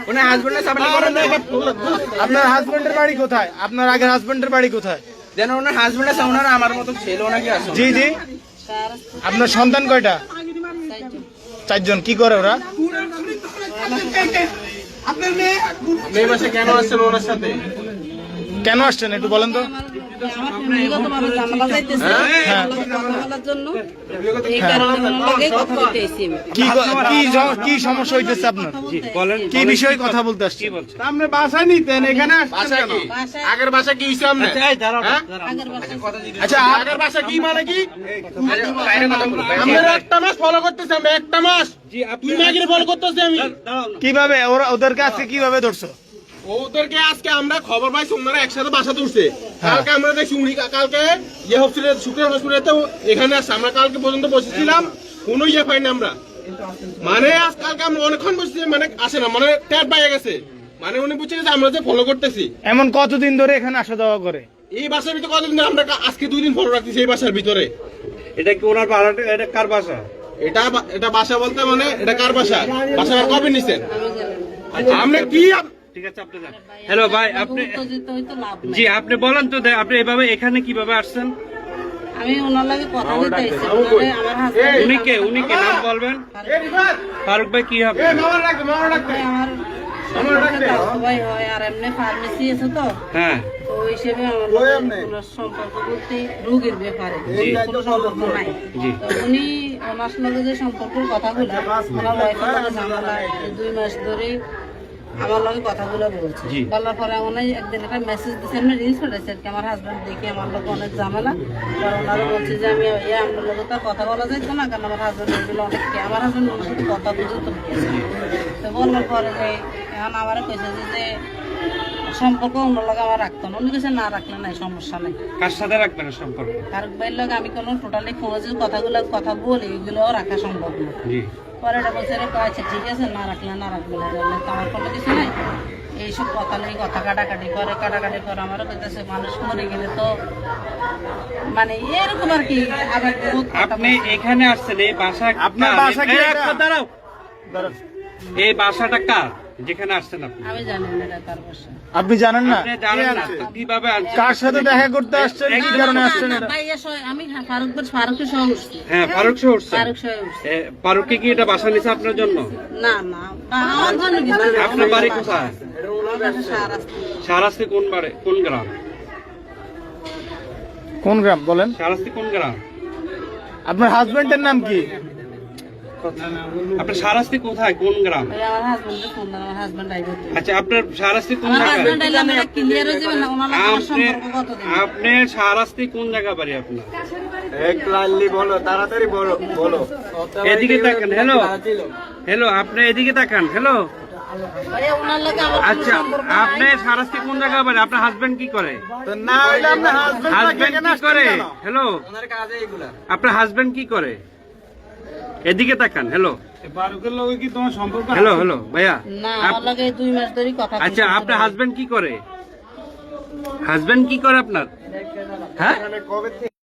ওনার হাজবেন্ডের সামনে করেন না। আপনার হাজবেন্ডের বাড়ি কোথায়? আপনার আগের হাজবেন্ডের বাড়ি কোথায়? যেন ওনার হাজবেন্ডের সামনে ওনার আমার মতো ছেলে নাকি আসে। জি জি। আপনার সন্তান কয়টা? 4 জন। কি করে ওরা? মেয়ে বাসে কেন আসছেন ওনার সাথে? কেন আসছেন একটু বলেন তো। কি সমস্যা হইতেছে আপনার? কি বিষয়ে কথা বলতে আসছেন? আপনি বাসা নিতেন এখানে আগের বাসা কি হিসাব না? আচ্ছা আগের বাসা কি মানে কি? আমরা একটা মাস ফলো করতেছি, আমরা একটা মাস দুই মাস ফলো করতেছি। আমি কিভাবে ওদেরকে আজকে কিভাবে ধরছো? ওদেরকে আজকে আমরা খবর পাইছি ওনারা একসাথে বাসা তুলছে। কালকে আমরা দেখছি উনি কালকে শুক্রবার হসপিটালে এখানে আসছে। আমরা কালকে পর্যন্ত বসেছিলাম, কোনো ইয়ে পাইনি আমরা। মানে আজ কালকে আমরা অনেকক্ষণ বসেছি, মানে আসে না, মানে ট্যাপ পাইয়া গেছে। মানে উনি বুঝছে যে আমরা যে ফলো করতেছি। এমন কতদিন ধরে এখানে আসা যাওয়া করে? এই বাসার ভিতরে কতদিন ধরে? আমরা আজকে 2 দিন ফলো রাখতেছি এই বাসার ভিতরে। এটা কি ওনার বাড়াটা? এটা কার বাসা? এটা বাসা বলতে মানে এটা কার বাসা? বাসা কবে নিছেন? আমরা কি ঠিক আছে, আপনি যান। হ্যালো ভাই, আপনি জি আপনি বলেন তো, আপনি এভাবে এখানে কিভাবে আসছেন? আমি ওনার লাগে কথা বলতে আইছি। আমার হাজবেন্ড উনি কে নাম বলবেন? ফারুক ভাই কি হবে? মামা রাখবে আমার ভাই হয়, আর এমনি ফার্মেসি আছে তো, হ্যাঁ, তো ওই হিসেবে আমার সম্পর্ক বলতে রোগীর ব্যাপারে কোনো সম্পর্ক নাই। তো উনি ওনার সঙ্গে যে সম্পর্কের কথাগুলো ওনার ওয়াইফের লগে ঝামেলা 2 মাস ধরে আমার লগে কথাগুলো বলছে। বলার পরে উনি একদিন একটা মেসেজ দিচ্ছে, এমনি রিলস পাঠাইছে আর কি। আমার হাজবেন্ড দেখে আমার লগে অনেক ঝামেলা, আর ওনারা বলছে যে আমি আমার লগে তার কথা বলা যাইতো না, কারণ আমার হাজবেন্ড এগুলো অনেক আমার হাজবেন্ড ওনার সাথে কথা বুঝতে পেরেছে। তো বলার পরে যে এখন আমারও কইছে যে সম্পর্ক অন্য লগে আমার রাখতো না। উনি কাছে না রাখলে নাই, সমস্যা নাই। কার সাথে রাখবেন সম্পর্ক? ফারুক ভাইয়ের লগে আমি কোনো টোটালি ফোনে যে কথা বলি এগুলো রাখা সম্ভব না। পরে এটা বলছে আচ্ছা ঠিক আছে, না রাখলে না রাখবে না, তো আমার কোনো কিছু নাই। এইসব কথা নেই, কথা কাটাকাটি করে আমারও কইতেছে মানুষ মরে গেলে তো মানে এরকম আর কি। আপনি এখানে আসছেন, এই বাসা আপনার বাসা কি? দাঁড়াও, এই বাসাটা কার যেখানে আসছেন আপনি? আমি জানি না এটা কার বাসা। আপনি জানেন না? আপনি জানেন না তো কিভাবে আসছেন? কার সাথে দেখা করতে আসছেন? কি কারণে আসছেন? আমি ফারুকের সহ উঠছি। হ্যাঁ, ফারুক সহ উঠছেন। ফারুক সহ উঠছি। ফারুককে কি এটা বাসা নিছে আপনার জন্য? না আমার জন্য কি? আপনার বাড়ি কোথায়? শাহরাস্তি কোন গ্রাম? কোন গ্রাম বলেন? শাহরাস্তি কোন গ্রাম? আপনার হাজবেন্ডের নাম কি? আপনার শাহরাস্তি কোথায়, কোন গ্রাম? আমার হাজবেন্ডের ফোন দাও, আমার হাজবেন্ড আইবে। আচ্ছা, আপনার শাহরাস্তি কোন আমার জায়গায়? হাজবেন্ড আইলে আমরা ক্লিয়ার হয়ে যাবে না, ওনার আমার সম্পর্ক কতদিন? আপনার শাহরাস্তি কোন জায়গা বাড়ি আপনার? বলো তাড়াতাড়ি বলো। এদিকে তাকান। হ্যালো, আপনি এদিকে তাকান। হ্যালো, ভাইয়া ওনার লাগে আমার আচ্ছা, আপনি শাহরাস্তি কোন জায়গা বাড়ি? আপনার হাজবেন্ড কি করে? না হইলে আপনার হাজবেন্ড কি করে? হ্যালো, আপনার হাজবেন্ড কি করে? এদিকে তাকান। হ্যালো, ফারুকের লগে কি তোমার সম্পর্ক? হ্যালো ভাইয়া। না, আমার লাগে 2 মাস ধরে কথা বলছি। আচ্ছা, আপনার হাজবেন্ড কি করে? হাজবেন্ড কি করে আপনার? হ্যাঁ,